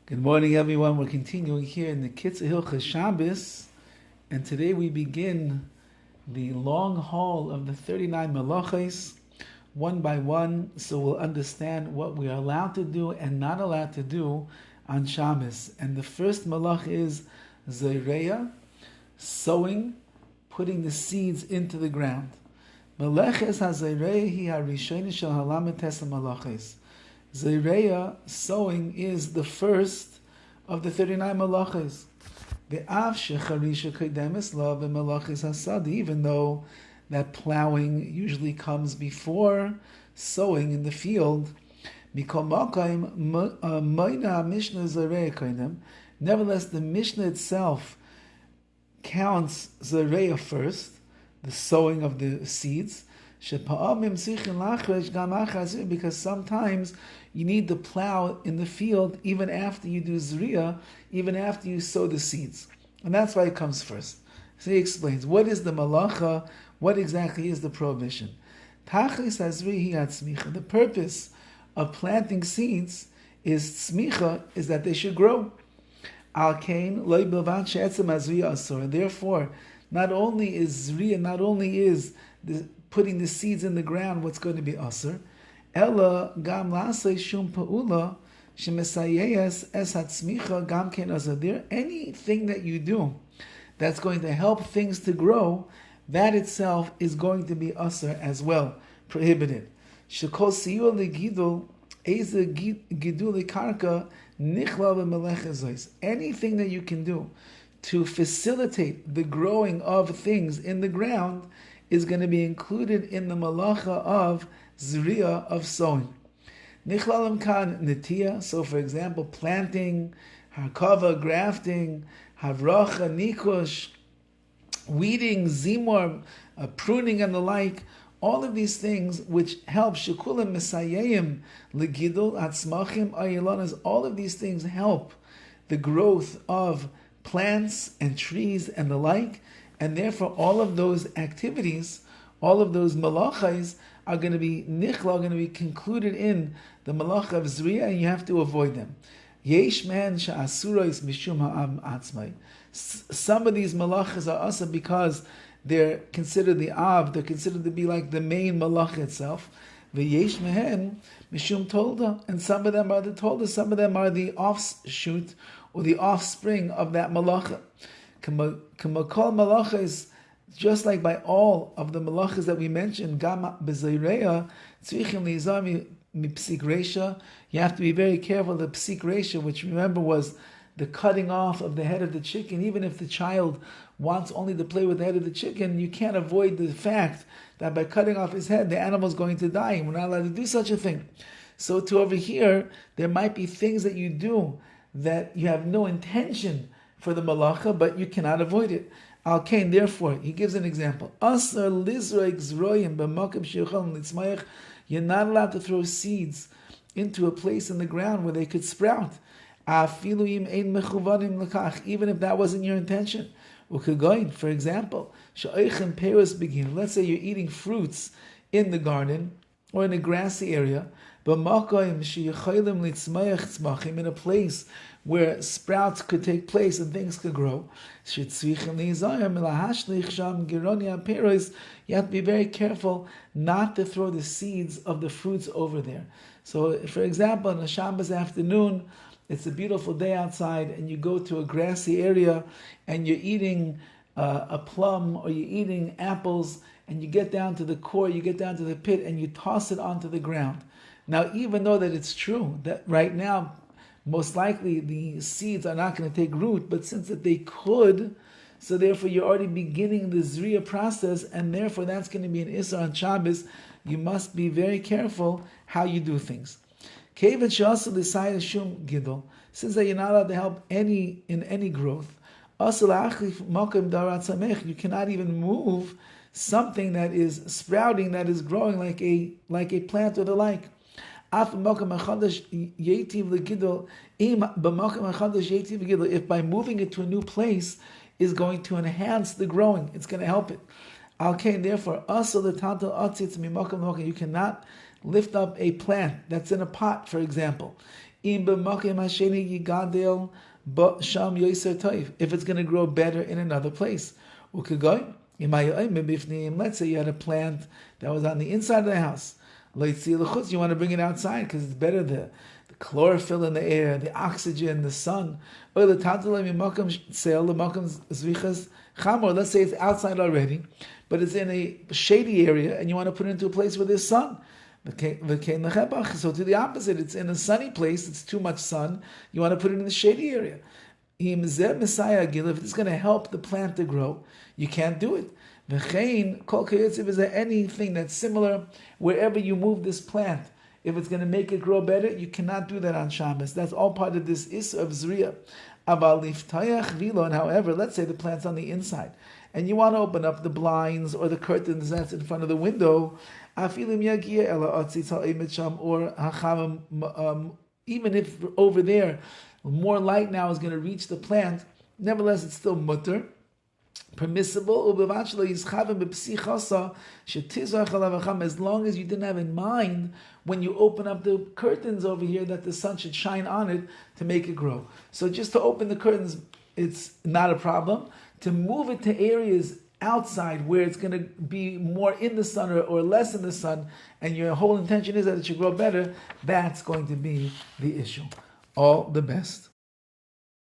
Good morning, everyone. We're continuing here in the KITZUR HILCHOS SHABBOS, and today we begin the long haul of the 39 Melachos, one by one, so we'll understand what we are allowed to do and not allowed to do on Shabbos. And the first Melach is Zeriah, sowing, putting the seeds into the ground. Melacha Zeriah hi harishoni shel halametes Melachos. Zeriah, sowing, is the first of the 39 Melachos. Even though that plowing usually comes before sowing in the field, nevertheless the Mishnah itself counts Zeriah first, the sowing of the seeds, because sometimes you need to plow in the field even after you do Zeriah, even after you sow the seeds. And that's why it comes first. So he explains, what is the Melacha? What exactly is the prohibition? The purpose of planting seeds is tzmicha, is that they should grow. Therefore, not only is Zeriah, not only is putting the seeds in the ground what's going to be asur, ella gam lasei shum pa'ula shemesayes es hatzmicha gam ken asur. There, anything that you do that's going to help things to grow, that itself is going to be asur as well, prohibited. Shekol siyua legidul eze gidul karka nichla v'melecha zois. Anything that you can do to facilitate the growing of things in the ground is going to be included in the malacha of Zeriah, of sowing. Nichlalam kan netiya, so for example, planting, harkava, grafting, havracha, nikush, weeding, zimor, pruning and the like, all of these things which help shekulim mesayayim legidul atzmachim ayilanas, all of these things help the growth of plants and trees and the like, and therefore all of those activities, all of those malachas are going to be nichla, going to be concluded in the malacha of Zeriah, and you have to avoid them. Yesh man sha'asurais mishum ha'am atzmai. Some of these malachas are asa because they're considered the av, they're considered to be like the main malacha itself. V'yesh mehen mishum tolda, and some of them are the tolda, some of them are the offshoot or the offspring of that malacha. Kamakol malacha is just like by all of the malachas that we mentioned. Gam b'zeireya tzrichim lizar mipsik reisha. You have to be very careful of the psik reisha, which remember was the cutting off of the head of the chicken. Even if the child wants only to play with the head of the chicken, you can't avoid the fact that by cutting off his head, the animal is going to die, and we're not allowed to do such a thing. So to over here, there might be things that you do that you have no intention for the malacha, but you cannot avoid it. Al kain, therefore, he gives an example. Asar lizroik zroyim b'makom sheyochalem litzmayach. You're not allowed to throw seeds into a place in the ground where they could sprout. Afilu im ein mechuvadim lekach, even if that wasn't your intention. Ukegoin, for example, she'oichem peros begin. Let's say you're eating fruits in the garden or in a grassy area, b'makom sheyochalem litzmayach tzmachim, in a place where sprouts could take place and things could grow. You have to be very careful not to throw the seeds of the fruits over there. So, for example, on a Shabbos afternoon, it's a beautiful day outside, and you go to a grassy area, and you're eating a plum, or you're eating apples, and you get down to the core, you get down to the pit, and you toss it onto the ground. Now, even though that it's true that right now, most likely the seeds are not going to take root, but since that they could, so therefore you're already beginning the Zeriah process, and therefore that's going to be an Issur on Shabbos. You must be very careful how you do things. Since that you're not allowed to help in any growth, you cannot even move something that is sprouting, that is growing like a plant or the like. If by moving it to a new place is going to enhance the growing, it's going to help it. Therefore, you cannot lift up a plant that's in a pot, for example. If it's going to grow better in another place. Let's say you had a plant that was on the inside of the house. You want to bring it outside because it's better, the chlorophyll in the air, the oxygen, the sun. Or let's say it's outside already, but it's in a shady area and you want to put it into a place where there's sun. So to the opposite, it's in a sunny place, it's too much sun, you want to put it in the shady area. If it's going to help the plant to grow, you can't do it. Is there anything that's similar wherever you move this plant? If it's going to make it grow better, you cannot do that on Shabbos. That's all part of this of Zeriah. However, let's say the plant's on the inside, and you want to open up the blinds or the curtains that's in front of the window, or even if over there more light now is going to reach the plant, nevertheless it's still mutter, permissible, as long as you didn't have in mind when you open up the curtains over here that the sun should shine on it to make it grow. So just to open the curtains, it's not a problem. To move it to areas outside where it's going to be more in the sun or less in the sun, and your whole intention is that it should grow better, that's going to be the issue. All the best.